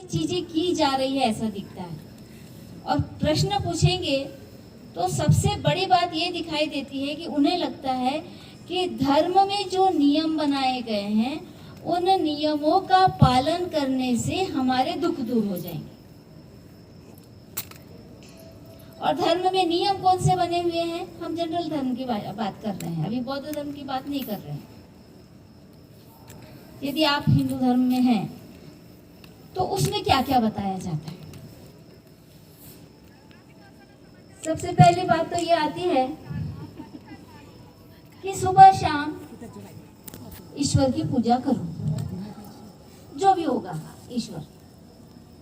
चीजें की जा रही है ऐसा दिखता है। और प्रश्न पूछेंगे तो सबसे बड़ी बात ये दिखाई देती है कि उन्हें लगता है कि धर्म में जो नियम बनाए गए हैं उन नियमों का पालन करने से हमारे दुख दूर हो जाएंगे। और धर्म में नियम कौन से बने हुए हैं? हम जनरल धर्म की बात कर रहे हैं, अभी बौद्ध धर्म की बात नहीं कर रहे हैं। यदि आप हिंदू धर्म में हैं तो उसमें क्या क्या बताया जाता है? सबसे पहली बात तो ये आती है कि सुबह शाम ईश्वर की पूजा करो। जो भी होगा ईश्वर,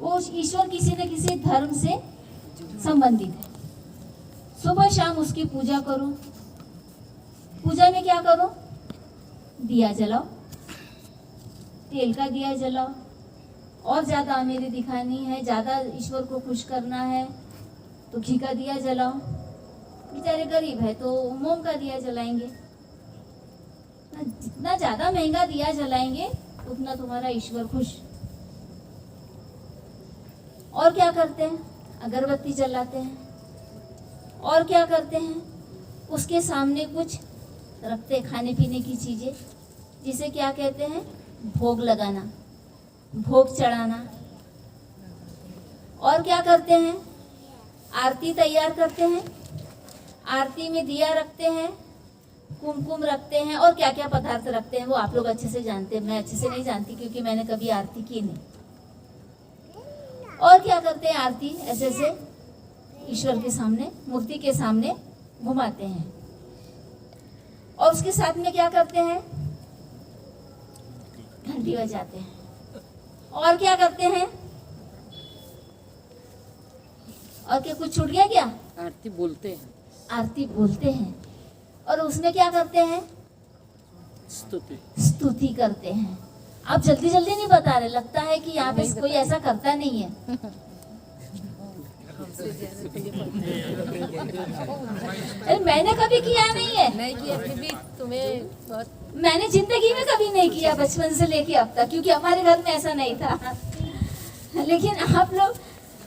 वो ईश्वर किसी न किसी धर्म से संबंधित है। सुबह शाम उसकी पूजा करो। पूजा में क्या करो? दिया जलाओ, तेल का दिया जलाओ। और ज्यादा अमीरी दिखानी है, ज्यादा ईश्वर को खुश करना है तो घी का दिया जलाओ। बेचारे गरीब है तो मोम का दिया जलाएंगे। जितना ज्यादा महंगा दिया जलाएंगे उतना तुम्हारा ईश्वर खुश। और क्या करते हैं? अगरबत्ती जलाते हैं। और क्या करते हैं? उसके सामने कुछ रखते, खाने पीने की चीजें, जिसे क्या कहते हैं? भोग लगाना, भोग चढ़ाना। और क्या करते हैं? आरती तैयार करते हैं। आरती में दिया रखते हैं, कुमकुम रखते हैं, और क्या क्या पदार्थ रखते हैं वो आप लोग अच्छे से जानते हैं। मैं अच्छे से नहीं जानती क्योंकि मैंने कभी आरती की नहीं। और क्या करते हैं? आरती ऐसे ऐसे ईश्वर के सामने, मूर्ति के सामने घुमाते हैं। और उसके साथ में क्या करते हैं? घंटी बजाते हैं। और क्या करते हैं? और क्या कुछ छूट गया क्या? आरती बोलते हैं। आरती बोलते हैं। और उसमें क्या करते हैं? स्तुति करते हैं। आप जल्दी जल्दी नहीं बता रहे, लगता है कि यहाँ पे कोई ऐसा करता नहीं है। अरे मैंने कभी किया नहीं है। नहीं किया, फिर भी तुम्हें बहुत। मैंने जिंदगी में कभी नहीं किया, बचपन से लेके अब तक, क्योंकि हमारे घर में ऐसा नहीं था। लेकिन आप लोग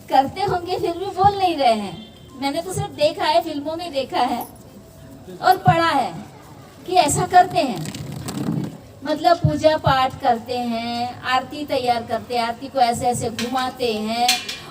करते होंगे, फिर भी बोल नहीं रहे हैं। मैंने तो सिर्फ देखा है, फिल्मों में देखा है और पढ़ा है कि ऐसा करते हैं। मतलब पूजा पाठ करते हैं, आरती तैयार करते हैं, आरती को ऐसे ऐसे घुमाते हैं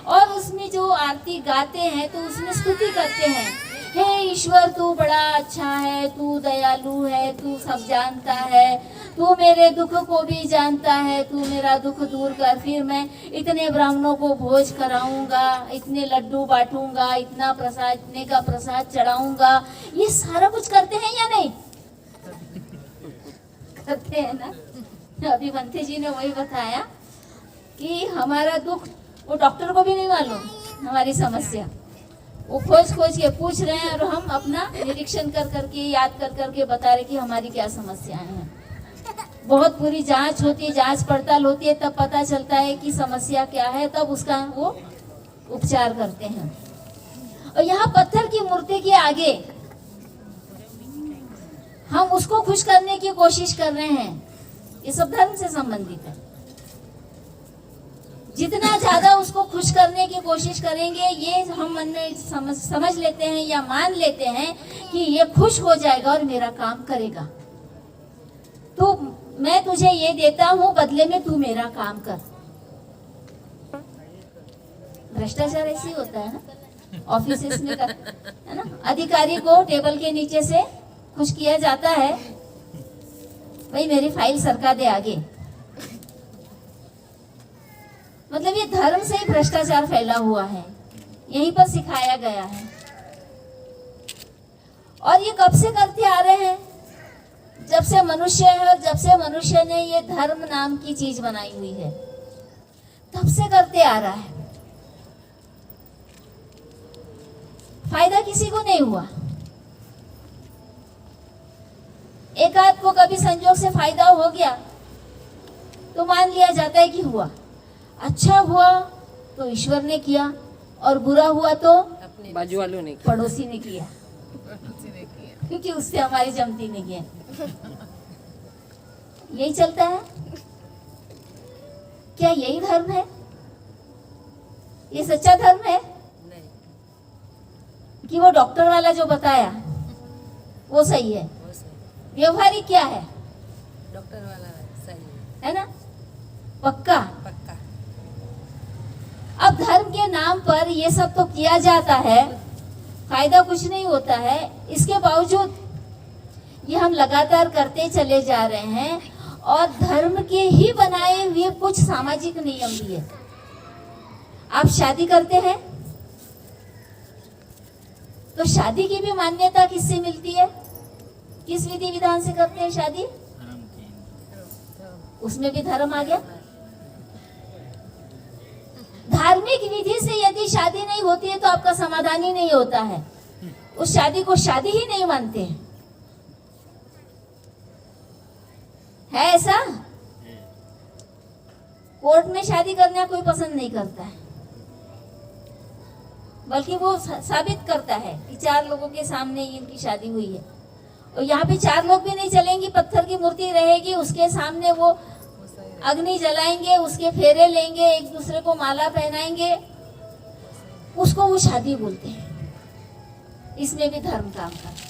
और उसमें जो आरती गाते हैं तो उसमें स्तुति करते हैं। हे ईश्वर, तू बड़ा अच्छा है, तू दयालु है, तू सब जानता है, तू मेरे दुख को भी जानता है, तू मेरा दुख दूर कर। फिर मैं इतने ब्राह्मणों को भोज कराऊंगा, इतने लड्डू बांटूंगा, इतना प्रसाद, इतने का प्रसाद चढ़ाऊंगा। ये सारा कुछ करते हैं या नहीं? करते हैं ना। अभी बंथे जी ने वही बताया कि हमारा दुख वो डॉक्टर को भी नहीं मालूम, हमारी समस्या वो खोज खोज के पूछ रहे हैं और हम अपना निरीक्षण कर करके, याद कर करके बता रहे कि हमारी क्या समस्याएं हैं। बहुत पूरी जांच होती है, जांच पड़ताल होती है, तब पता चलता है कि समस्या क्या है, तब उसका वो उपचार करते हैं। और यहाँ पत्थर की मूर्ति के आगे हम उसको खुश करने की कोशिश कर रहे हैं। ये सब धर्म से संबंधित है। जितना ज्यादा उसको खुश करने की कोशिश करेंगे, ये हम मन में समझ लेते हैं या मान लेते हैं कि ये खुश हो जाएगा और मेरा काम करेगा। तो मैं तुझे ये देता हूँ, बदले में तू मेरा काम कर। भ्रष्टाचार ऐसे ही होता है ना, ऑफिसेस में है ना। अधिकारी को टेबल के नीचे से खुश किया जाता है, भाई मेरी फाइल सरका दे आगे। मतलब ये धर्म से ही भ्रष्टाचार फैला हुआ है, यहीं पर सिखाया गया है। और ये कब से करते आ रहे हैं? जब से मनुष्य है और जब से मनुष्य ने ये धर्म नाम की चीज बनाई हुई है, तब से करते आ रहा है। फायदा किसी को नहीं हुआ। एक आध को कभी संजोग से फायदा हो गया तो मान लिया जाता है कि हुआ। अच्छा हुआ तो ईश्वर ने किया, और बुरा हुआ तो बाजू वालों ने, पड़ोसी ने किया, क्योंकि उससे हमारी जमती नहीं है। यही चलता है। क्या यही धर्म है? ये सच्चा धर्म है नहीं, कि वो डॉक्टर वाला जो बताया वो सही है? वो सही। व्यवहारिक क्या है? डॉक्टर वाला सही है, है ना? पक्का। पक्का। अब धर्म के नाम पर ये सब तो किया जाता है, फायदा कुछ नहीं होता है। इसके बावजूद ये हम लगातार करते चले जा रहे हैं और धर्म के ही बनाए हुए कुछ सामाजिक नियम भी है। आप शादी करते हैं तो शादी की भी मान्यता किससे मिलती है? किस विधि विधान से करते हैं शादी? उसमें भी धर्म आ गया। धार्मिक विधि से यदि शादी नहीं होती है तो आपका समाधान ही नहीं होता है, उस शादी को शादी ही नहीं मानते हैं। है ऐसा? कोर्ट में शादी करना कोई पसंद नहीं करता है, बल्कि वो साबित करता है कि 4 लोगों के सामने इनकी शादी हुई है। और यहाँ पे 4 लोग भी नहीं चलेंगी, पत्थर की मूर्ति रहेगी, उसके सामने वो अग्नि जलाएंगे, उसके फेरे लेंगे, एक दूसरे को माला पहनाएंगे, उसको वो शादी बोलते हैं। इसमें भी धर्म काम करता।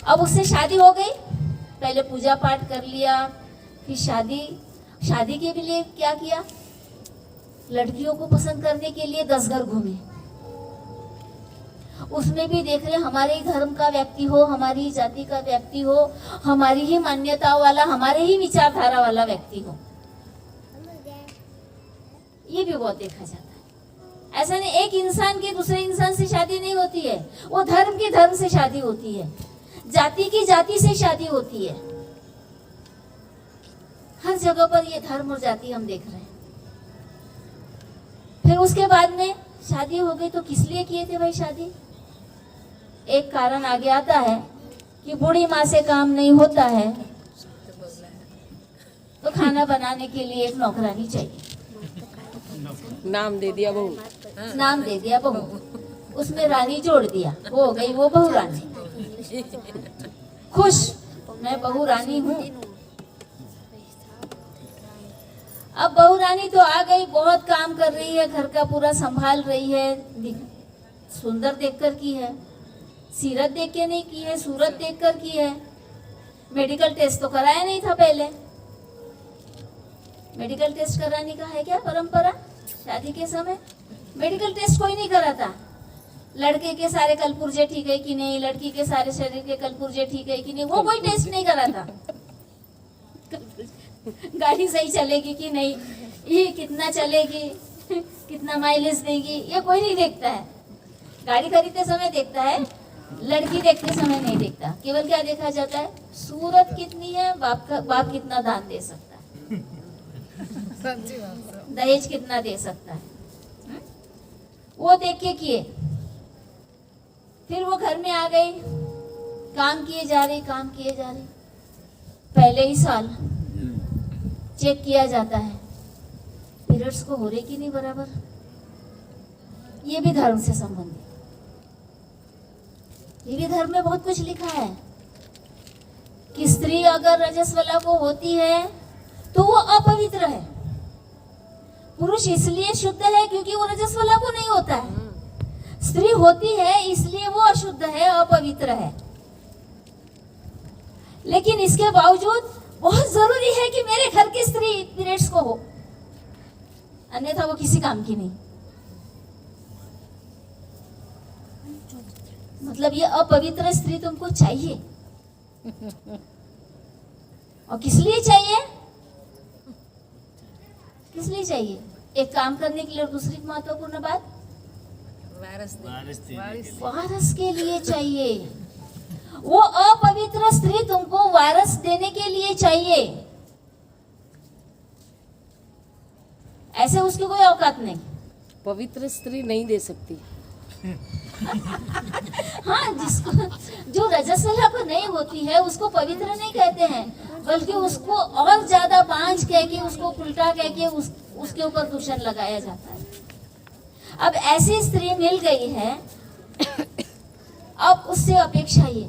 अब उससे शादी हो गई, पहले पूजा पाठ कर लिया, फिर शादी के भी लिए क्या किया? लड़कियों को पसंद करने के लिए 10 घर घूमे। उसमें भी देख रहे हमारे ही धर्म का व्यक्ति हो, हमारी ही जाति का व्यक्ति हो, हमारी ही मान्यता वाला, हमारे ही विचारधारा वाला व्यक्ति हो। ये भी बहुत देखा जाता है। ऐसा नहीं एक इंसान की दूसरे इंसान से शादी नहीं होती है, वो धर्म की धर्म से शादी होती है, जाति की जाति से शादी होती है। हर जगह पर ये धर्म और जाति हम देख रहे हैं। फिर उसके बाद में शादी हो गई तो किस लिए किए थे भाई शादी? एक कारण आगे आता है कि बूढ़ी माँ से काम नहीं होता है तो खाना बनाने के लिए एक नौकरानी चाहिए। नाम दे दिया बहू, नाम दे दिया बहू, उसमें रानी जोड़ दिया, हो गई वो बहू रानी। खुश, मैं बहू रानी हूँ। अब बहू रानी तो आ गई, बहुत काम कर रही है, घर का पूरा संभाल रही है। सुंदर देखकर की है, सीरत देख के नहीं की है, सूरत देखकर की है। मेडिकल टेस्ट तो कराया नहीं था पहले। मेडिकल टेस्ट कराने का है क्या परंपरा? शादी के समय मेडिकल टेस्ट कोई नहीं कराता। लड़के के सारे कलपुर्जे ठीक है कि नहीं, लड़की के सारे शरीर के कलपुर्जे ठीक है कि नहीं, वो कोई टेस्ट नहीं कराता। गाड़ी सही चलेगी कि नहीं, ये कितना चलेगी, कितना माइलेज देगी, ये कोई नहीं देखता है। गाड़ी खरीदते समय देखता है, लड़की देखते समय नहीं देखता। केवल क्या देखा जाता है? सूरत कितनी है, बाप कितना दान दे सकता है, दहेज कितना दे सकता है, वो देख के किए। फिर वो घर में आ गई, काम किए जा रही। पहले ही साल चेक किया जाता है पीरियड्स को हो रहे कि नहीं बराबर। ये भी धर्म से संबंधित, ये भी धर्म में बहुत कुछ लिखा है कि स्त्री अगर रजस्वला को होती है तो वो अपवित्र है। पुरुष इसलिए शुद्ध है क्योंकि वो रजस्वला को नहीं होता है। स्त्री होती है इसलिए वो अशुद्ध है, अपवित्र है। लेकिन इसके बावजूद बहुत जरूरी है कि मेरे घर की स्त्री पीरियड्स को हो, अन्यथा वो किसी काम की नहीं। मतलब ये अपवित्र स्त्री तुमको चाहिए। और किस लिए चाहिए? किस लिए चाहिए? एक काम करने के लिए, और दूसरी महत्वपूर्ण बात, वारस के लिए चाहिए। वो अपवित्र स्त्री तुमको वारस देने के लिए चाहिए। ऐसे उसकी कोई औकात नहीं। पवित्र स्त्री नहीं दे सकती। हाँ, जिसको जो रजस्वला को नहीं होती है उसको पवित्र नहीं कहते हैं, बल्कि उसको और ज्यादा बांझ कह के, उसको उल्टा कह के उसके ऊपर दूषण लगाया जाता है। अब ऐसी स्त्री मिल गई है, अब उससे अपेक्षा ये,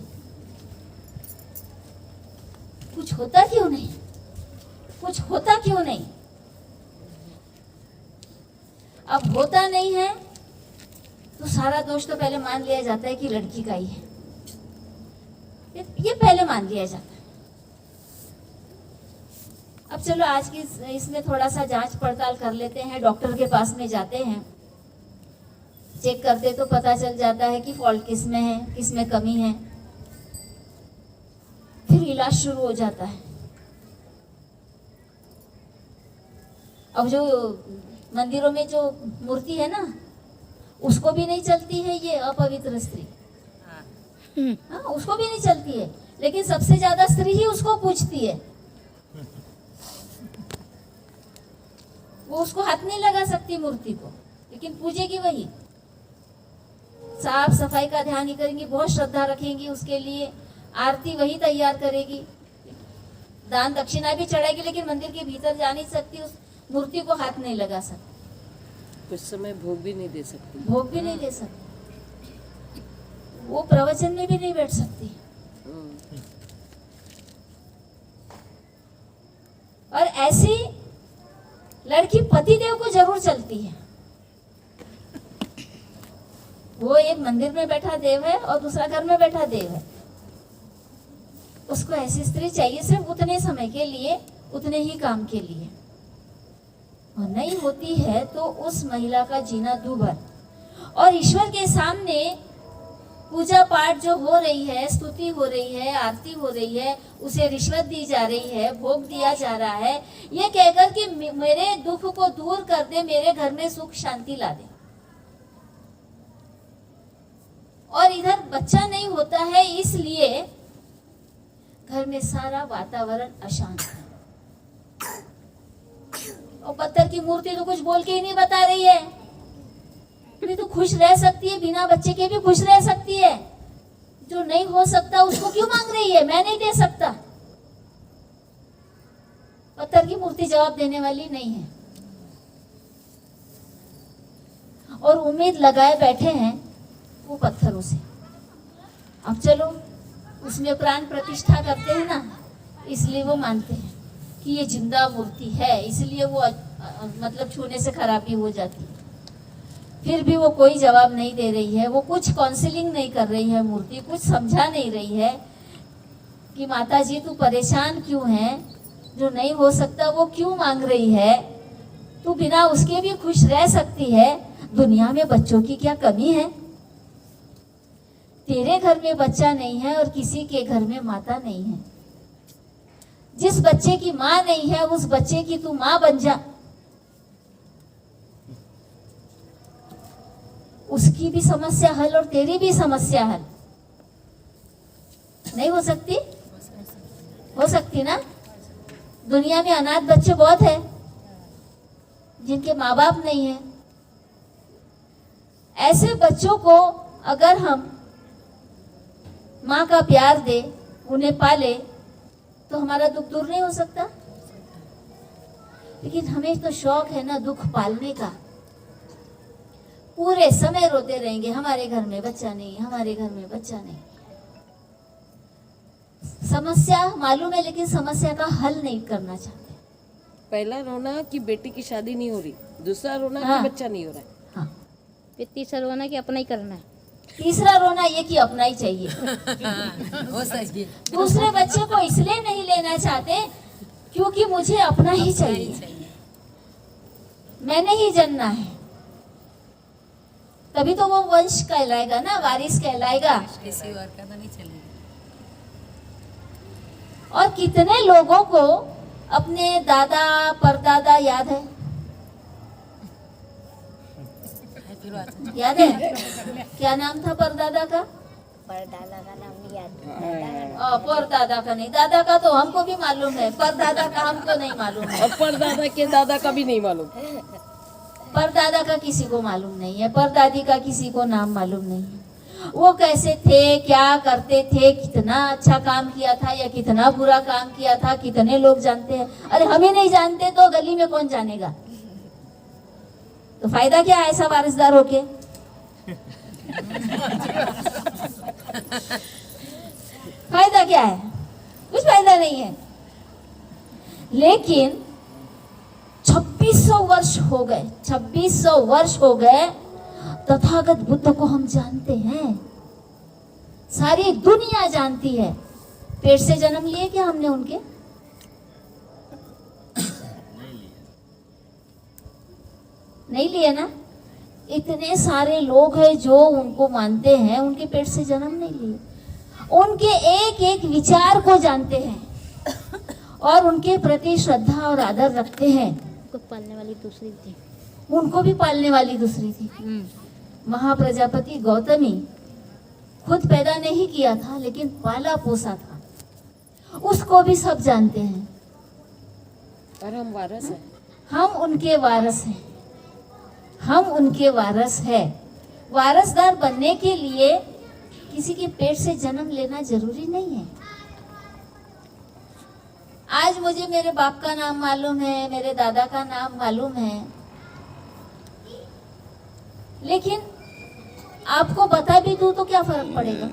कुछ होता क्यों नहीं, कुछ होता क्यों नहीं। अब होता नहीं है तो सारा दोष तो पहले मान लिया जाता है कि लड़की का ही है, ये पहले मान लिया जाता है। अब चलो आज की इसमें थोड़ा सा जांच पड़ताल कर लेते हैं, डॉक्टर के पास में जाते हैं, चेक करते तो पता चल जाता है कि फॉल्ट किस में है, किस में कमी है, फिर इलाज शुरू हो जाता है। अब जो मंदिरों में जो मूर्ति है ना, उसको भी नहीं चलती है ये अपवित्र स्त्री, हाँ उसको भी नहीं चलती है, लेकिन सबसे ज्यादा स्त्री ही उसको पूछती है। वो उसको हाथ नहीं लगा सकती मूर्ति को, लेकिन पूजेगी वही। साफ सफाई का ध्यान ही करेंगी, बहुत श्रद्धा रखेंगी उसके लिए, आरती वही तैयार करेगी, दान दक्षिणा भी चढ़ाएगी, लेकिन मंदिर के भीतर जा नहीं सकती, उस मूर्ति को हाथ नहीं लगा सकती, कुछ समय भोग भी नहीं दे सकती। भोग भी नहीं दे सकती, वो प्रवचन में भी नहीं बैठ सकती। और ऐसी लड़की पतिदेव को जरूर चलती है। वो एक मंदिर में बैठा देव है और दूसरा घर में बैठा देव है, उसको ऐसी स्त्री चाहिए सिर्फ उतने समय के लिए, उतने ही काम के लिए। और नहीं होती है तो उस महिला का जीना दूभर। और ईश्वर के सामने पूजा पाठ जो हो रही है, स्तुति हो रही है, आरती हो रही है, उसे रिश्वत दी जा रही है, भोग दिया जा रहा है, ये कहकर कि मेरे दुख को दूर कर दे, मेरे घर में सुख शांति ला दे। और इधर बच्चा नहीं होता है, इसलिए घर में सारा वातावरण अशांत है। और पत्थर की मूर्ति तो कुछ बोल के ही नहीं बता रही है, भी तो खुश रह सकती है, बिना बच्चे के भी खुश रह सकती है। जो नहीं हो सकता उसको क्यों मांग रही है, मैं नहीं दे सकता। पत्थर की मूर्ति जवाब देने वाली नहीं है, और उम्मीद लगाए बैठे हैं वो पत्थरों से। अब चलो उसमें प्राण प्रतिष्ठा करते हैं ना, इसलिए वो मानते हैं कि ये जिंदा मूर्ति है, इसलिए वो मतलब छूने से खराबी हो जाती है। फिर भी वो कोई जवाब नहीं दे रही है, वो कुछ काउंसलिंग नहीं कर रही है, मूर्ति कुछ समझा नहीं रही है कि माता जी तू परेशान क्यों है, जो नहीं हो सकता वो क्यों मांग रही है, तू बिना उसके भी खुश रह सकती है। दुनिया में बच्चों की क्या कमी है? तेरे घर में बच्चा नहीं है और किसी के घर में माता नहीं है। जिस बच्चे की माँ नहीं है उस बच्चे की तू माँ बन जा, उसकी भी समस्या हल और तेरी भी समस्या हल। नहीं हो सकती? हो सकती ना। दुनिया में अनाथ बच्चे बहुत है जिनके माँ बाप नहीं है। ऐसे बच्चों को अगर हम माँ का प्यार दे, उन्हें पाले, तो हमारा दुख दूर नहीं हो सकता। लेकिन हमें तो शौक है ना दुख पालने का, पूरे समय रोते रहेंगे हमारे घर में बच्चा नहीं, हमारे घर में बच्चा नहीं। समस्या मालूम है लेकिन समस्या का हल नहीं करना चाहते। पहला रोना कि बेटी की शादी नहीं हो रही, दूसरा रोना हाँ। कि बच्चा नहीं हो रहा है, हाँ। फिर तीसरा रोना कि अपना ही करना है। तीसरा रोना ये कि अपना ही चाहिए। हो सही है। दूसरे बच्चे को इसलिए नहीं लेना चाहते क्योंकि मुझे अपना ही चाहिए, मैंने ही जन्ना है। तभी तो वो वंश कहलाएगा ना, वारिस कहलाएगा। किसी और का तो नहीं चलेगा। और कितने लोगों को अपने दादा परदादा याद है? याद है? क्या नाम था परदादा का? परदादा का नाम नहीं याद। परदादा का नहीं, दादा का तो हमको भी मालूम है, परदादा का हमको नहीं मालूम है। और परदादा के दादा का भी नहीं मालूम। परदादा का किसी को मालूम नहीं है, परदादी का किसी को नाम मालूम नहीं है। वो कैसे थे, क्या करते थे, कितना अच्छा काम किया था या कितना बुरा काम किया था, कितने लोग जानते हैं? अरे हम ही नहीं जानते तो गली में कौन जानेगा? तो फायदा क्या है ऐसा वारिसदार होके? फायदा क्या है? कुछ फायदा नहीं है। लेकिन 26 2600 वर्ष हो गए, 2600 वर्ष हो गए तथागत बुद्ध को हम जानते हैं, सारी दुनिया जानती है। पेट से जन्म लिए क्या हमने उनके? नहीं लिए ना। इतने सारे लोग हैं जो उनको मानते हैं, उनके पेट से जन्म नहीं लिए, उनके एक एक विचार को जानते हैं और उनके प्रति श्रद्धा और आदर रखते हैं। को पालने वाली दूसरी थी। उनको भी पालने वाली दूसरी थी। महाप्रजापति गौतमी खुद पैदा नहीं किया था, लेकिन पाला पोसा था, उसको भी सब जानते हैं। और हम वारस हैं। हम उनके वारस हैं, हम उनके वारस हैं। वारसदार बनने के लिए किसी के पेट से जन्म लेना जरूरी नहीं है। आज मुझे मेरे बाप का नाम मालूम है, मेरे दादा का नाम मालूम है, लेकिन आपको बता भी दूं तो क्या फर्क पड़ेगा?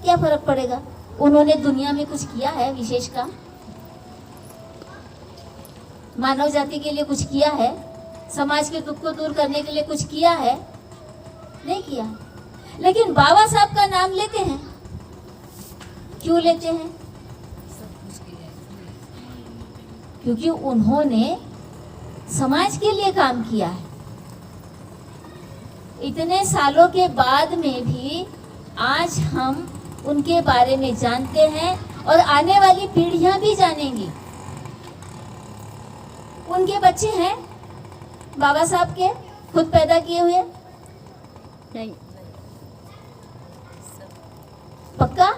क्या फर्क पड़ेगा? उन्होंने दुनिया में कुछ किया है विशेष काम? मानव जाति के लिए कुछ किया है? समाज के दुख को दूर करने के लिए कुछ किया है? नहीं किया। लेकिन बाबा साहब का नाम लेते हैं। क्यों लेते हैं? क्योंकि उन्होंने समाज के लिए काम किया है। इतने सालों के बाद में भी आज हम उनके बारे में जानते हैं और आने वाली पीढ़ियां भी जानेंगी। उनके बच्चे हैं बाबा साहब के, खुद पैदा किए हुए? नहीं। पक्का?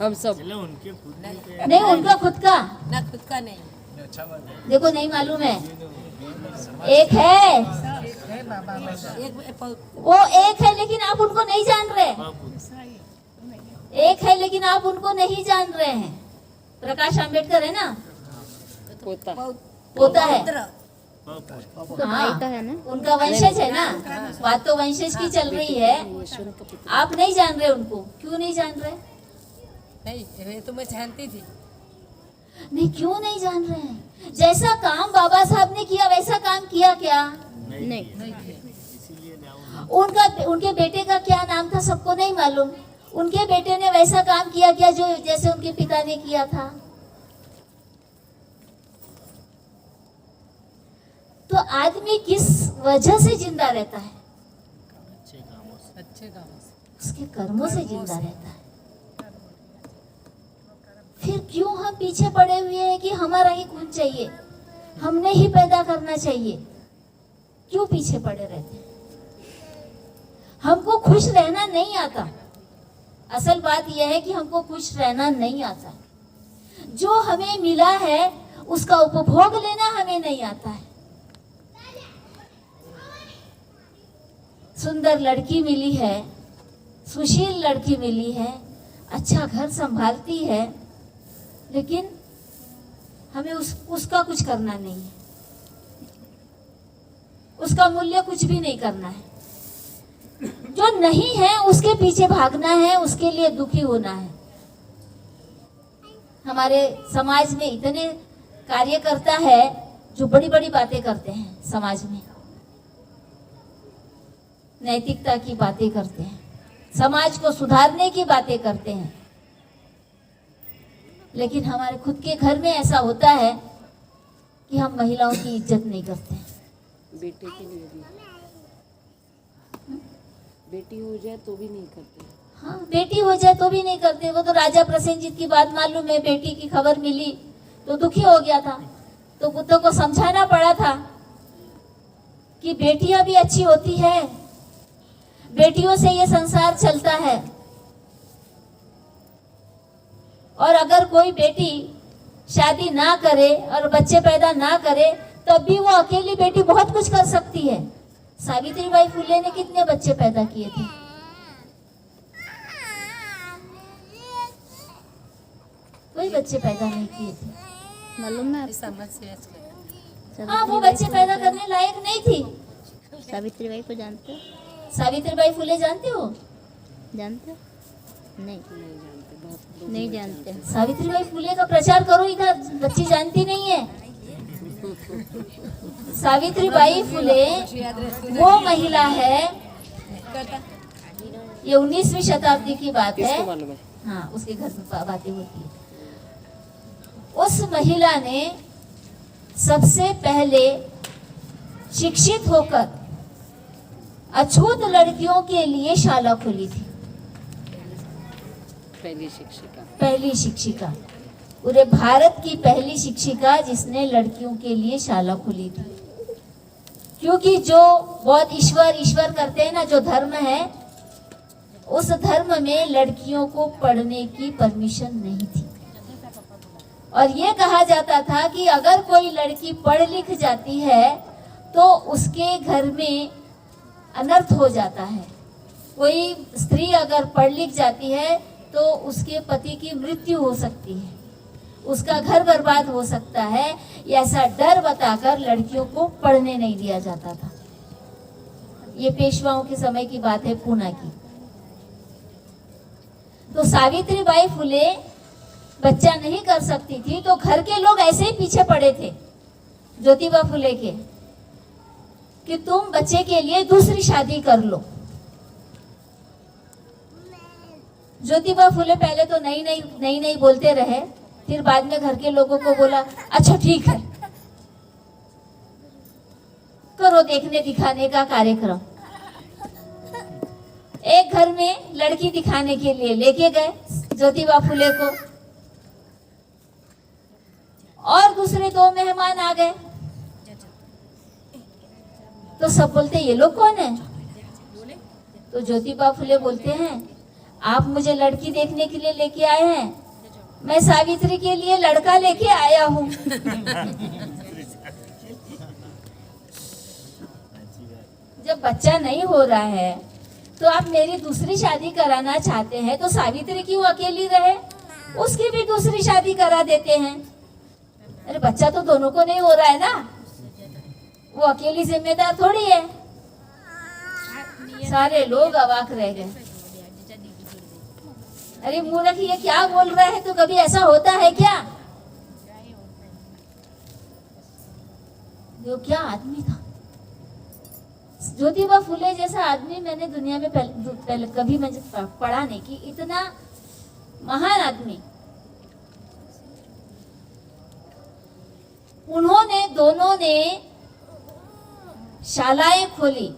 हम सब नहीं, उनका खुद का ना, खुद का नहीं। देखो, नहीं मालूम है। एक है, वो एक है लेकिन आप उनको नहीं जान रहे। एक है लेकिन आप उनको नहीं जान रहे हैं। प्रकाश आंबेडकर है ना, पोता पोता है। तो हाँ, भाई का है ना। उनका वंशज है ना। बात तो वंशज की चल रही है। आप नहीं जान रहे उनको। क्यों नहीं जान रहे? नहीं, ये तो मैं जानती थी। नहीं, क्यों नहीं जान रहे हैं? जैसा काम बाबा साहब ने किया वैसा काम किया क्या? नहीं। उनके बेटे का क्या नाम था सबको नहीं मालूम। उनके बेटे ने वैसा काम किया क्या जो जैसे उनके पिता ने किया था? तो आदमी किस वजह से जिंदा रहता है? अच्छे कामों से, उसके कर्मों से जिंदा रहता है। फिर क्यों हम पीछे पड़े हुए हैं कि हमारा ही खून चाहिए, हमने ही पैदा करना चाहिए? क्यों पीछे पड़े रहते हैं? हमको खुश रहना नहीं आता। असल बात यह है कि हमको खुश रहना नहीं आता। जो हमें मिला है उसका उपभोग लेना हमें नहीं आता है। सुंदर लड़की मिली है, सुशील लड़की मिली है, अच्छा घर संभालती है, लेकिन हमें उसका कुछ करना नहीं है, उसका मूल्य कुछ भी नहीं करना है। जो नहीं है उसके पीछे भागना है, उसके लिए दुखी होना है। हमारे समाज में इतने कार्यकर्ता है जो बड़ी बड़ी बातें करते हैं, समाज में नैतिकता की बातें करते हैं, समाज को सुधारने की बातें करते हैं, लेकिन हमारे खुद के घर में ऐसा होता है कि हम महिलाओं की इज्जत नहीं करते हैं। बेटे के लिए भी, बेटी हो जाए तो भी नहीं करते। हाँ, बेटी हो जाए तो भी नहीं करते। वो तो राजा प्रसेनजीत की बात मालूम है। बेटी की खबर मिली तो दुखी हो गया था, तो बुद्ध को समझाना पड़ा था कि बेटियां भी अच्छी होती है, बेटियों से ये संसार चलता है। और अगर कोई बेटी शादी ना करे और बच्चे पैदा ना करे तब भी वो अकेली बेटी बहुत कुछ कर सकती है। सावित्रीबाई फुले ने कितने बच्चे पैदा किए थे? कोई बच्चे पैदा नहीं किए थे। मालूम है समझ से हाँ, वो बच्चे पैदा करने लायक नहीं थी। सावित्रीबाई को जानते हो? सावित्रीबाई फुले जानते हो? जानते हो? नहीं नहीं जानते, बहुत लोग नहीं जानते। सावित्रीबाई फुले का प्रचार करो, इधर बच्ची जानती नहीं है। सावित्रीबाई फुले वो महिला है, ये 19वीं शताब्दी की बात है। किसको मालूम है? हाँ, उसके घर में बातें होती है। उस महिला ने सबसे पहले शिक्षित होकर अछूत लड़कियों के लिए शाला खोली थी। पहली शिक्षिका। पहली शिक्षिका, पूरे भारत की पहली शिक्षिका जिसने लड़कियों के लिए शाला खोली थी। क्योंकि जो बहुत ईश्वर ईश्वर करते हैं ना, जो धर्म है, उस धर्म में लड़कियों को पढ़ने की परमिशन नहीं थी। और ये कहा जाता था कि अगर कोई लड़की पढ़ लिख जाती है तो उसके घर में अनर्थ हो जाता है। कोई स्त्री अगर पढ़ लिख जाती है तो उसके पति की मृत्यु हो सकती है, उसका घर बर्बाद हो सकता है। ऐसा डर बताकर लड़कियों को पढ़ने नहीं दिया जाता था। ये पेशवाओं के समय की बात है, पूना की। तो सावित्रीबाई फुले बच्चा नहीं कर सकती थी, तो घर के लोग ऐसे ही पीछे पड़े थे ज्योतिबा फुले के कि तुम बच्चे के लिए दूसरी शादी कर लो। ज्योतिबा फुले पहले तो नहीं बोलते रहे, फिर बाद में घर के लोगों को बोला अच्छा ठीक है, करो देखने दिखाने का कार्यक्रम। एक घर में लड़की दिखाने के लिए लेके गए ज्योतिबा फुले को, और दूसरे 2 मेहमान आ गए। तो सब बोलते ये लोग कौन है? तो ज्योतिबा फुले बोलते हैं आप मुझे लड़की देखने के लिए लेके आए हैं, मैं सावित्री के लिए लड़का लेके आया हूँ। जब बच्चा नहीं हो रहा है तो आप मेरी दूसरी शादी कराना चाहते हैं, तो सावित्री क्यों अकेली रहे, उसकी भी दूसरी शादी करा देते हैं। अरे बच्चा तो दोनों को नहीं हो रहा है ना, वो अकेली जिम्मेदार थोड़ी है। सारे लोग अवाक रह गए। अरे मूर्ख, ये क्या बोल रहा है? तो कभी ऐसा होता है क्या? जो क्या आदमी था ज्योतिबा फुले जैसा आदमी मैंने दुनिया में पहले कभी मुझे पढ़ा नहीं कि इतना महान आदमी। उन्होंने दोनों ने शालाएं खोली।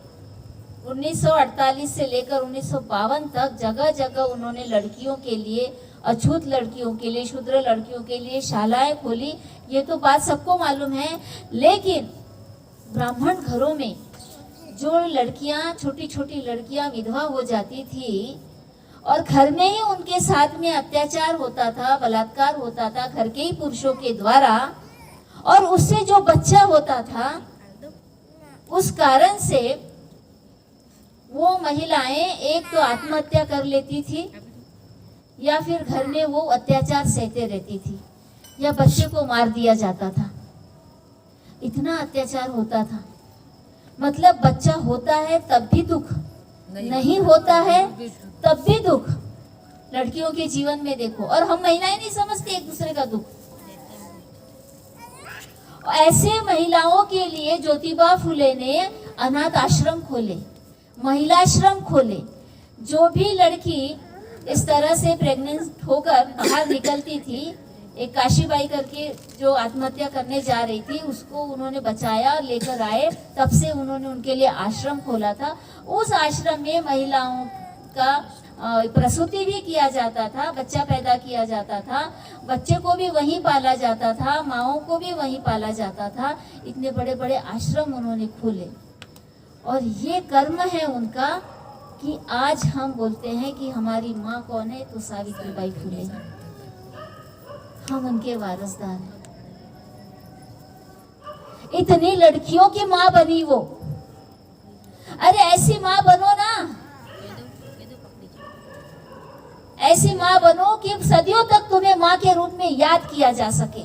1948 से लेकर 1952 तक जगह जगह उन्होंने लड़कियों के लिए, अछूत लड़कियों के लिए, शूद्र लड़कियों के लिए शालाएं खोली। ये तो बात सबको मालूम है। लेकिन ब्राह्मण घरों में जो लड़कियां, छोटी छोटी लड़कियां विधवा हो जाती थी और घर में ही उनके साथ में अत्याचार होता था, बलात्कार होता था घर के ही पुरुषों के द्वारा, और उससे जो बच्चा होता था, उस कारण से वो महिलाएं एक तो आत्महत्या कर लेती थी या फिर घर में वो अत्याचार सहते रहती थी, या बच्चे को मार दिया जाता था। इतना अत्याचार होता था। मतलब बच्चा होता है तब भी दुख, नहीं होता है तब भी दुख। लड़कियों के जीवन में देखो, और हम महिलाएं नहीं समझते एक दूसरे का दुख। ऐसे महिलाओं के लिए ज्योतिबा फुले ने अनाथ आश्रम खोले, महिलाश्रम खोले। जो भी लड़की इस तरह से प्रेग्नेंट होकर बाहर निकलती थी, एक काशीबाई करके जो आत्महत्या करने जा रही थी, उसको उन्होंने बचाया और लेकर आए। तब से उन्होंने उनके लिए आश्रम खोला था। उस आश्रम में महिलाओं का प्रसूति भी किया जाता था, बच्चा पैदा किया जाता था, बच्चे को भी वहीं पाला जाता था, माँओं को भी वहीं पाला जाता था। इतने बड़े बड़े आश्रम उन्होंने खोले, और ये कर्म है उनका कि आज हम बोलते हैं कि हमारी माँ कौन है, तो सावित्रीबाई फुले है। हम उनके वारसदार हैं। इतनी लड़कियों की माँ बनी वो। अरे ऐसी माँ बनो ना, ऐसी माँ बनो कि सदियों तक तुम्हें माँ के रूप में याद किया जा सके।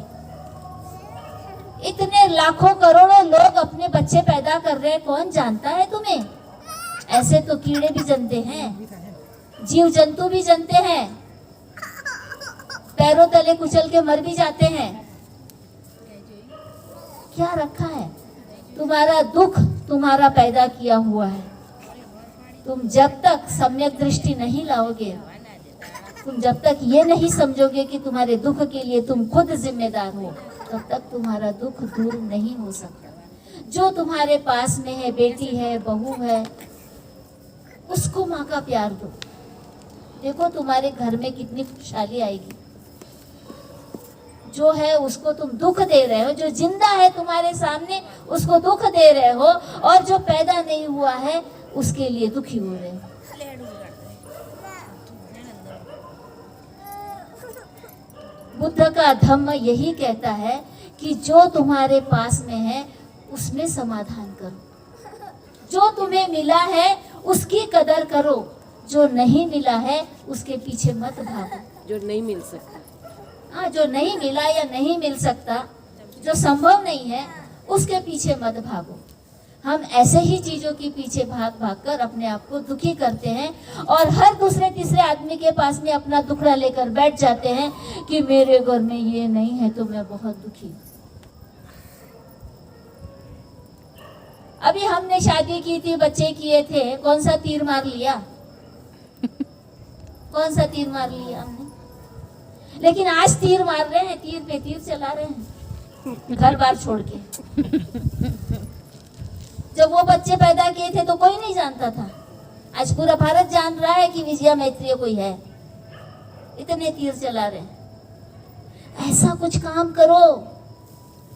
इतने लाखों करोड़ों लोग अपने बच्चे पैदा कर रहे हैं, कौन जानता है तुम्हें? ऐसे तो कीड़े भी जलते हैं, जीव जंतु भी जनते हैं, पैरों तले कुचल के मर भी जाते हैं। क्या रखा है? तुम्हारा दुख तुम्हारा पैदा किया हुआ है। तुम जब तक सम्यक दृष्टि नहीं लाओगे, तुम जब तक ये नहीं समझोगे कि तुम्हारे दुख के लिए तुम खुद जिम्मेदार हो, तब तक तुम्हारा दुख दूर नहीं हो सकता। जो तुम्हारे पास में है, बेटी है, बहू है, उसको माँ का प्यार दो। देखो तुम्हारे घर में कितनी खुशहाली आएगी। जो है उसको तुम दुख दे रहे हो, जो जिंदा है तुम्हारे सामने उसको दुख दे रहे हो, और जो पैदा नहीं हुआ है उसके लिए दुखी हो रहे हो। बुद्ध का धम्म यही कहता है कि जो तुम्हारे पास में है उसमें समाधान करो। जो तुम्हें मिला है उसकी कदर करो, जो नहीं मिला है उसके पीछे मत भागो। जो नहीं मिल सकता, हाँ, जो नहीं मिला या नहीं मिल सकता, जो संभव नहीं है, उसके पीछे मत भागो। हम ऐसे ही चीजों के पीछे भाग भाग कर अपने आप को दुखी करते हैं, और हर दूसरे तीसरे आदमी के पास में अपना दुखड़ा लेकर बैठ जाते हैं कि मेरे घर में ये नहीं है तो मैं बहुत दुखी हूँ। अभी हमने शादी की थी, बच्चे किए थे, कौन सा तीर मार लिया? कौन सा तीर मार लिया हमने? लेकिन आज तीर मार रहे हैं, तीर पे तीर चला रहे हैं, घर बार छोड़ के। जब वो बच्चे पैदा किए थे तो कोई नहीं जानता था। आज पूरा भारत जान रहा है कि विजया मैत्रेय कोई है। इतने तीर चला रहे हैं। ऐसा कुछ काम करो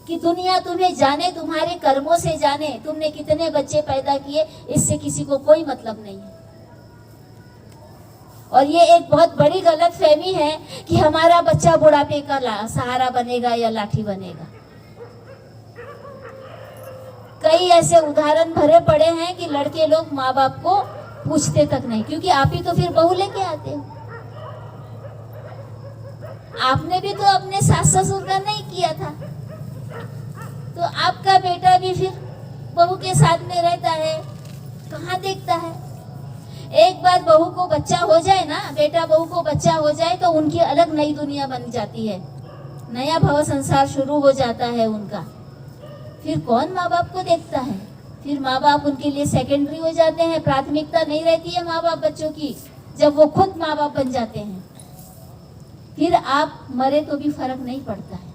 कि दुनिया तुम्हें जाने, तुम्हारे कर्मों से जाने। तुमने कितने बच्चे पैदा किए, इससे किसी को कोई मतलब नहीं है। और ये एक बहुत बड़ी गलतफहमी है कि हमारा बच्चा बुढ़ापे का सहारा बनेगा या लाठी बनेगा। कई ऐसे उदाहरण भरे पड़े हैं कि लड़के लोग माँ बाप को पूछते तक नहीं, क्योंकि आप ही तो फिर बहू लेके आते हो। आपने भी तो अपने सास ससुर का नहीं किया था, तो आपका बेटा भी फिर बहू के साथ में रहता है, कहाँ देखता है। एक बार बहू को बच्चा हो जाए ना, बेटा बहू को बच्चा हो जाए तो उनकी अलग नई दुनिया बन जाती है, नया भव संसार शुरू हो जाता है उनका। फिर कौन माँ बाप को देखता है? फिर माँ बाप उनके लिए सेकेंडरी हो जाते हैं, प्राथमिकता नहीं रहती है माँ बाप बच्चों की। जब वो खुद माँ बाप बन जाते हैं, फिर आप मरे तो भी फर्क नहीं पड़ता है।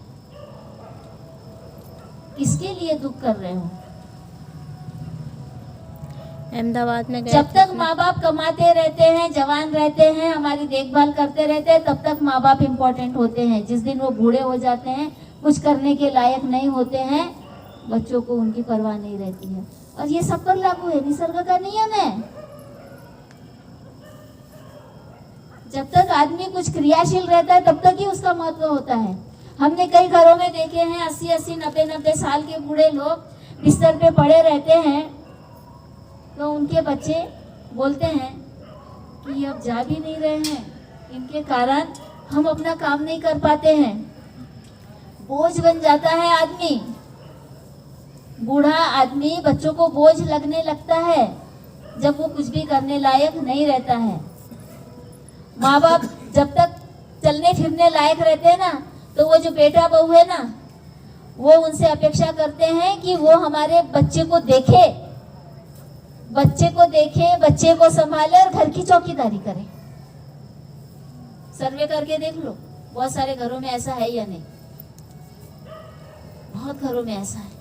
किसके लिए दुख कर रहे हो? अहमदाबाद में गए जब थे तक माँ बाप कमाते रहते हैं, जवान रहते हैं, हमारी देखभाल करते रहते हैं, तब तक माँ बाप इम्पोर्टेंट होते हैं। जिस दिन वो बूढ़े हो जाते हैं, कुछ करने के लायक नहीं होते हैं, बच्चों को उनकी परवाह नहीं रहती है। और ये सब पर लागू है, निसर्ग का नियम है। जब तक आदमी कुछ क्रियाशील रहता है तब तक ही उसका महत्व होता है। हमने कई घरों में देखे हैं 80-80, 90-90 साल के बूढ़े लोग बिस्तर पे पड़े रहते हैं, तो उनके बच्चे बोलते हैं कि अब जा भी नहीं रहे हैं, इनके कारण हम अपना काम नहीं कर पाते हैं। बोझ बन जाता है आदमी। बूढ़ा आदमी बच्चों को बोझ लगने लगता है जब वो कुछ भी करने लायक नहीं रहता है। माँ बाप जब तक चलने फिरने लायक रहते हैं ना, तो वो जो बेटा बहू है ना, वो उनसे अपेक्षा करते हैं कि वो हमारे बच्चे को देखे, बच्चे को संभाले और घर की चौकीदारी करे। सर्वे करके देख लो, बहुत सारे घरों में ऐसा है या नहीं? बहुत घरों में ऐसा है।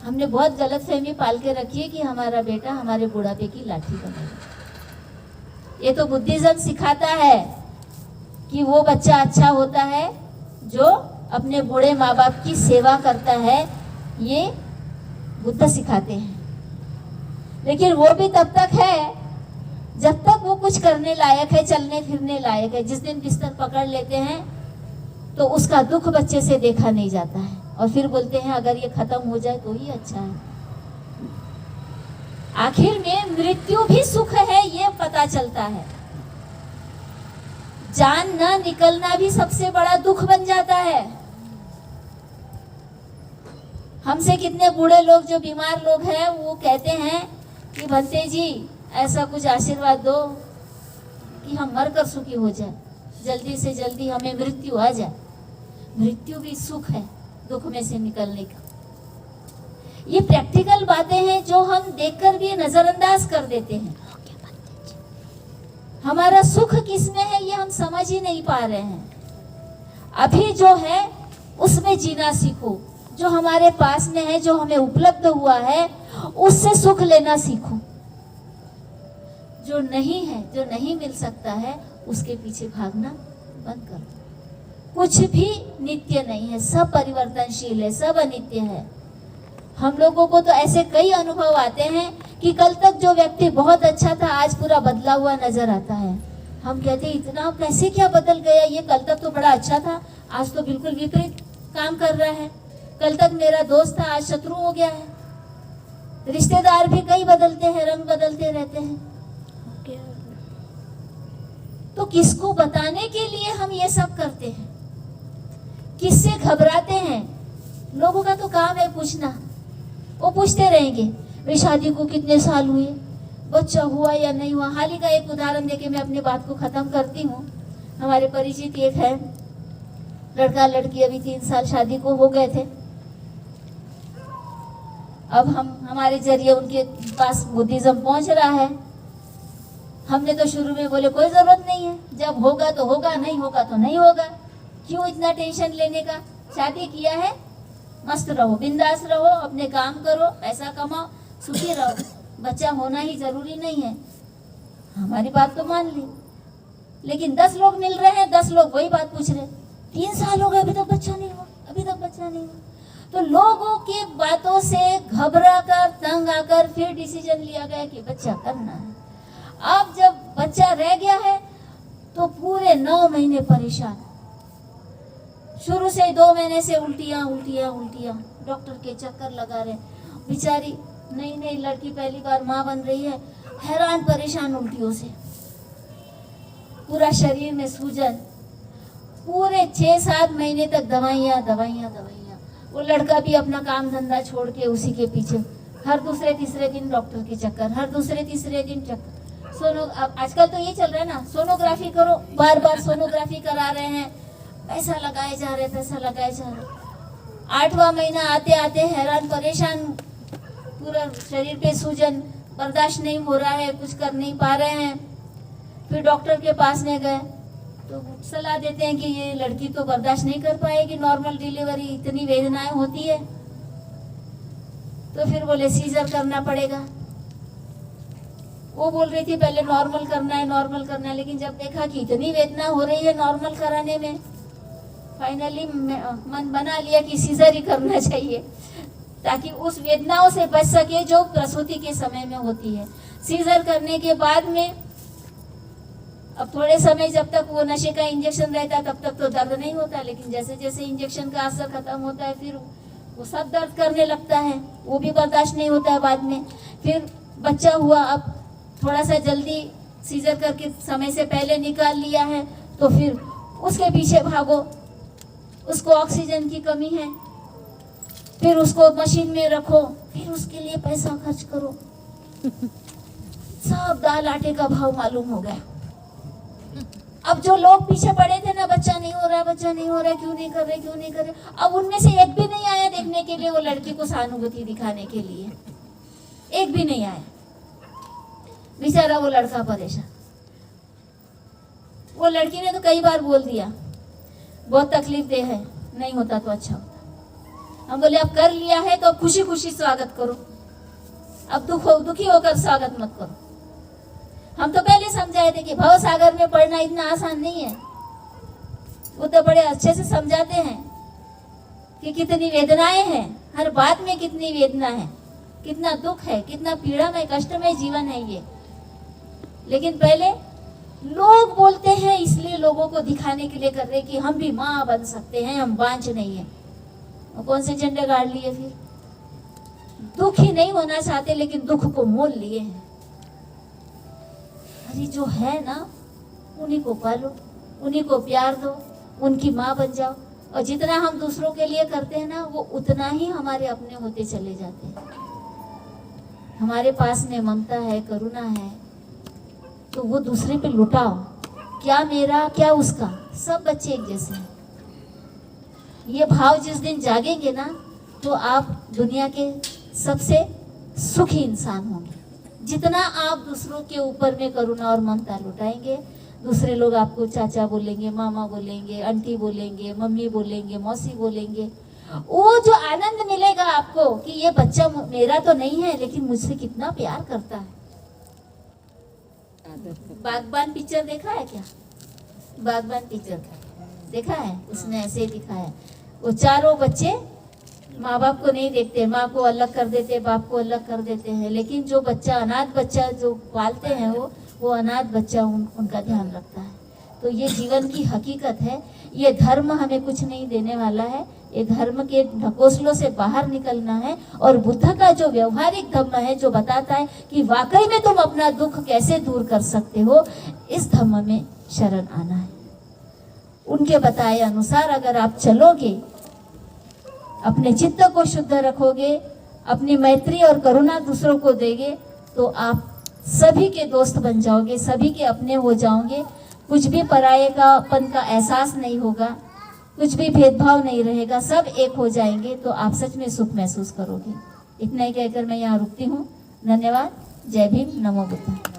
हमने बहुत गलतफहमी पाल के रखी है कि हमारा बेटा हमारे बुढ़ापे की लाठी बनेगा। ये तो बुद्धिज्म सिखाता है कि वो बच्चा अच्छा होता है जो अपने बूढ़े माँ बाप की सेवा करता है, ये बुद्ध सिखाते हैं। लेकिन वो भी तब तक है जब तक वो कुछ करने लायक है, चलने फिरने लायक है। जिस दिन बिस्तर पकड़ लेते हैं तो उसका दुख बच्चे से देखा नहीं जाता है, और फिर बोलते हैं अगर ये खत्म हो जाए तो ही अच्छा है। आखिर में मृत्यु भी सुख है, ये पता चलता है। जान न निकलना भी सबसे बड़ा दुख बन जाता है। हमसे कितने बूढ़े लोग, जो बीमार लोग हैं, वो कहते हैं कि भंते जी ऐसा कुछ आशीर्वाद दो, कि हम मरकर सुखी हो जाए, जल्दी से जल्दी हमें मृत्यु आ जाए। मृत्यु भी सुख है दुख में से निकलने का। ये प्रैक्टिकल बातें हैं जो हम देखकर भी नजरअंदाज कर देते हैं। हमारा सुख किसमें है ये हम समझ ही नहीं पा रहे हैं। अभी जो है उसमें जीना सीखो, जो हमारे पास में है, जो हमें उपलब्ध हुआ है, उससे सुख लेना सीखो। जो नहीं है, जो नहीं मिल सकता है, उसके पीछे भागना बंद कर दो। कुछ भी नित्य नहीं है, सब परिवर्तनशील है, सब अनित्य है। हम लोगों को तो ऐसे कई अनुभव आते हैं कि कल तक जो व्यक्ति बहुत अच्छा था आज पूरा बदला हुआ नजर आता है। हम कहते हैं इतना कैसे क्या बदल गया, ये कल तक तो बड़ा अच्छा था, आज तो बिल्कुल विपरीत काम कर रहा है। कल तक मेरा दोस्त था, आज शत्रु हो गया है। रिश्तेदार भी कई बदलते हैं, रंग बदलते रहते हैं। तो किसको बताने के लिए हम ये सब करते हैं? किससे घबराते हैं? लोगों का तो काम है पूछना, वो पूछते रहेंगे भाई शादी को कितने साल हुए, बच्चा हुआ या नहीं हुआ। हाल ही का एक उदाहरण देके मैं अपनी बात को खत्म करती हूँ। हमारे परिचित एक है, लड़का लड़की अभी 3 साल शादी को हो गए थे। अब हमारे जरिए उनके पास बुद्धिज्म पहुंच रहा है। हमने तो शुरू में बोले कोई जरूरत नहीं है, जब होगा तो होगा, नहीं होगा तो नहीं होगा, क्यों इतना टेंशन लेने का। शादी किया है, मस्त रहो, बिंदास रहो, अपने काम करो, पैसा कमाओ, सुखी रहो, बच्चा होना ही जरूरी नहीं है। हमारी बात तो मान ली, लेकिन 10 लोग मिल रहे हैं, 10 लोग वही बात पूछ रहे, 3 साल हो गए अभी तक बच्चा नहीं हुआ, अभी तक बच्चा नहीं हुआ। तो लोगों की बातों से घबरा कर तंग आकर फिर डिसीजन लिया गया कि बच्चा करना है। अब जब बच्चा रह गया है तो पूरे 9 महीने परेशान, शुरू से 2 महीने से उल्टियां उल्टियां उल्टियां, डॉक्टर के चक्कर लगा रहे। बेचारी नई लड़की पहली बार माँ बन रही है, हैरान परेशान उल्टियों से, पूरा शरीर में सूजन, पूरे 6-7 महीने तक दवाइयाँ दवाइयाँ दवाइयाँ। वो लड़का भी अपना काम धंधा छोड़ के उसी के पीछे, हर दूसरे तीसरे दिन डॉक्टर के चक्कर, हर दूसरे तीसरे दिन चक्कर। अब आजकल तो ये चल रहा है ना, सोनोग्राफी करो, बार बार सोनोग्राफी करा रहे हैं, पैसा लगाए जा रहे, पैसा लगाए जा रहे। 8वां महीना आते आते हैरान परेशान, पूरा शरीर पे सूजन, बर्दाश्त नहीं हो रहा है, कुछ कर नहीं पा रहे हैं। फिर डॉक्टर के पास ले गए तो सलाह देते हैं कि ये लड़की तो बर्दाश्त नहीं कर पाएगी नॉर्मल डिलीवरी, इतनी वेदनाएं होती है। तो फिर बोले सीजर करना पड़ेगा। वो बोल रही थी पहले नॉर्मल करना है, नॉर्मल करना है, लेकिन जब देखा कि इतनी वेदना हो रही है नॉर्मल कराने में, फाइनली मन बना लिया कि सीजर ही करना चाहिए, ताकि उस वेदनाओं से बच सके जो प्रसूति के समय में होती है। सीजर करने के बाद में अब थोड़े समय जब तक वो नशे का इंजेक्शन रहता है तब तक तो दर्द नहीं होता, लेकिन जैसे जैसे इंजेक्शन का असर खत्म होता है फिर वो सब दर्द करने लगता है, वो भी बर्दाश्त नहीं होता है बाद में। फिर बच्चा हुआ, अब थोड़ा सा जल्दी सीजर करके समय से पहले निकाल लिया है तो फिर उसके पीछे भागो, उसको ऑक्सीजन की कमी है, फिर उसको मशीन में रखो, फिर उसके लिए पैसा खर्च करो। सब दाल आटे का भाव मालूम हो गया। अब जो लोग पीछे पड़े थे ना, बच्चा नहीं हो रहा है, बच्चा नहीं हो रहा है, क्यों नहीं कर रहे, क्यों नहीं कर रहे, अब उनमें से एक भी नहीं आया देखने के लिए वो लड़की को सहानुभूति दिखाने के लिए, एक भी नहीं आया। बेचारा वो लड़का परेशान। वो लड़की ने तो कई बार बोल दिया बहुत तकलीफ दे है, नहीं होता तो अच्छा होता। हम बोले अब कर लिया है तो खुशी खुशी स्वागत करो, अब दुखी होकर स्वागत मत करो। हम तो पहले समझाए थे कि भव सागर में पढ़ना इतना आसान नहीं है। वो तो बड़े अच्छे से समझाते हैं कि कितनी वेदनाएं हैं, हर बात में कितनी वेदना है, कितना दुख है, कितना पीड़ामय कष्टमय जीवन है ये। लेकिन पहले लोग बोलते हैं इसलिए लोगों को दिखाने के लिए कर रहे कि हम भी माँ बन सकते हैं, हम बांझ नहीं है। और कौन से झंडे गाड़ लिए फिर? दुख ही नहीं होना चाहते लेकिन दुख को मोल लिए हैं। अरे जो है ना उन्हीं को पालो, उन्हीं को प्यार दो, उनकी माँ बन जाओ। और जितना हम दूसरों के लिए करते हैं ना वो उतना ही हमारे अपने होते चले जाते हैं। हमारे पास में ममता है, करुणा है, तो वो दूसरे पे लुटाओ, क्या मेरा क्या उसका, सब बच्चे एक जैसे हैं। ये भाव जिस दिन जागेंगे ना, तो आप दुनिया के सबसे सुखी इंसान होंगे। जितना आप दूसरों के ऊपर में करुणा और ममता लुटाएंगे, दूसरे लोग आपको चाचा बोलेंगे, मामा बोलेंगे, आंटी बोलेंगे, मम्मी बोलेंगे, मौसी बोलेंगे। वो जो आनंद मिलेगा आपको कि ये बच्चा मेरा तो नहीं है लेकिन मुझसे कितना प्यार करता है। बागबान पिक्चर देखा है क्या? बागबान पिक्चर देखा है? उसमें ऐसे ही दिखाया है, वो चारों बच्चे माँ बाप को नहीं देखते, माँ को अलग कर देते, बाप को अलग कर देते हैं, लेकिन जो बच्चा अनाथ बच्चा जो पालते हैं वो अनाथ बच्चा उनका ध्यान रखता है। तो ये जीवन की हकीकत है। ये धर्म हमें कुछ नहीं देने वाला है, ये धर्म के ढकोसलों से बाहर निकलना है। और बुद्ध का जो व्यवहारिक धम्म है, जो बताता है कि वाकई में तुम अपना दुख कैसे दूर कर सकते हो, इस धम्म में शरण आना है। उनके बताए अनुसार अगर आप चलोगे, अपने चित्त को शुद्ध रखोगे, अपनी मैत्री और करुणा दूसरों को देंगे, तो आप सभी के दोस्त बन जाओगे, सभी के अपने हो जाओगे। कुछ भी पराये का पन का एहसास नहीं होगा, कुछ भी भेदभाव नहीं रहेगा, सब एक हो जाएंगे, तो आप सच में सुख महसूस करोगे। इतना ही कहकर मैं यहाँ रुकती हूँ। धन्यवाद। जय भीम, नमो बुद्ध।